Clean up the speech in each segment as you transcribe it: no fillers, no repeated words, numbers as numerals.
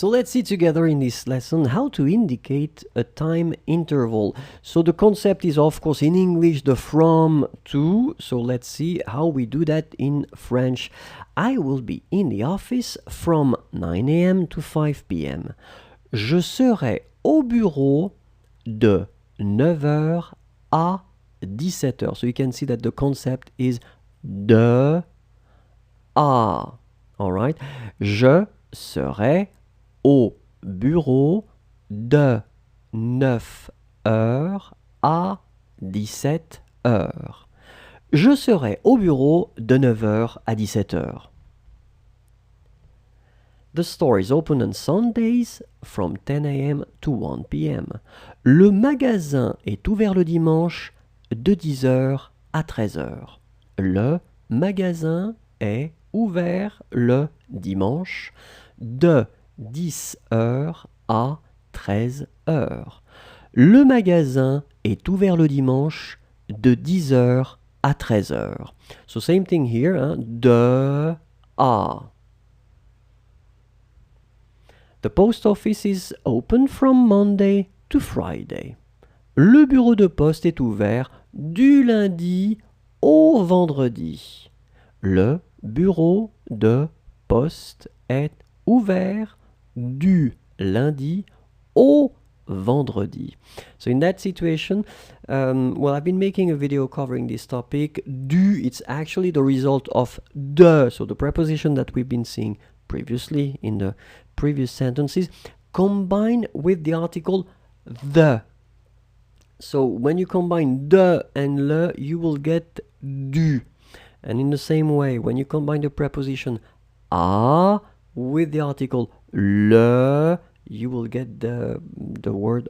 So let's see together in this lesson how to indicate a time interval. So the concept is of course in English the from to. So let's see how we do that in French. I will be in the office from 9 a.m. to 5 p.m. Je serai au bureau de 9h à 17h. So you can see that the concept is de à. All right. Je serai au bureau de 9h à 17h. Je serai au bureau de 9h à 17h. The store is open on Sundays from 10 a.m. to 1 p.m. Le magasin est ouvert le dimanche de 10h à 13h. Le magasin est ouvert le dimanche de 10h à 13h. Le magasin est ouvert le dimanche de 10h à 13h. So same thing here, hein, de à. The post office is open from Monday to Friday. Le bureau de poste est ouvert du lundi au vendredi. Le bureau de poste est ouvert du lundi au vendredi. So in that situation, well, I've been making a video covering this topic. Du, it's actually the result of de, so the preposition that we've been seeing previously in the previous sentences, combined with the article the. So when you combine de and le, you will get du. And in the same way, when you combine the preposition à with the article le, you will get the word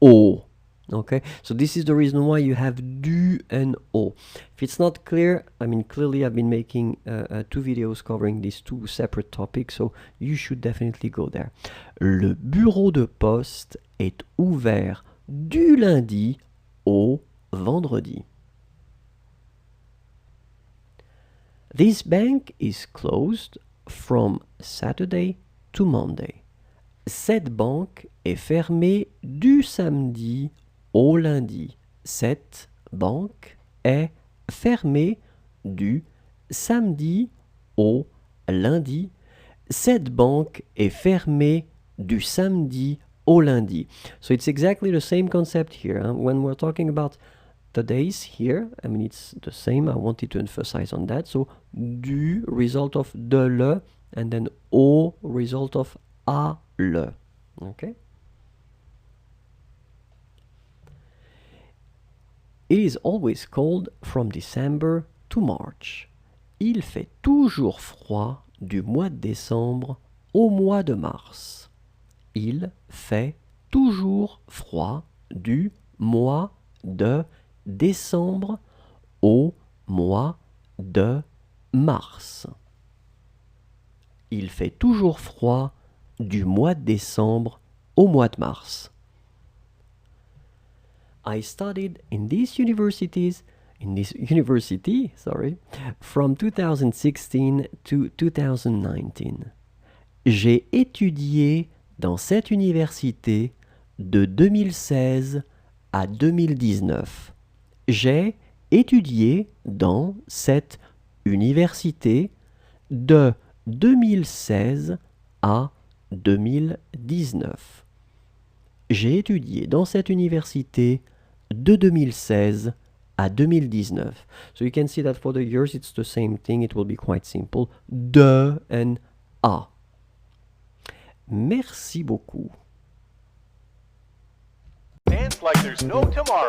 au. Okay, so this is the reason why you have du and au. If it's not clear, I mean, clearly I've been making 2 videos covering these 2 separate topics, so you should definitely go there. Le bureau de poste est ouvert du lundi au vendredi. This bank is closed from Saturday to Monday. Cette banque est fermée du samedi au lundi. Cette banque est fermée du samedi au lundi. Cette banque est fermée du samedi au lundi. So it's exactly the same concept here. Huh? When we're talking about the days here, I mean, it's the same. I wanted to emphasize on that. So, du, result of de le, and then au, result of à le. Okay? It is always cold from December to March. Il fait toujours froid du mois de décembre au mois de mars. Il fait toujours froid du mois de décembre au mois de mars. Il fait toujours froid du mois de décembre au mois de mars. I studied in this university, from 2016 to 2019. J'ai étudié dans cette université de 2016 à 2019. J'ai étudié dans cette université de 2016 à 2019. J'ai étudié dans cette université de 2016 à 2019. So you can see that for the years it's the same thing. It will be quite simple. De and à. Merci beaucoup. Dance like there's no tomorrow.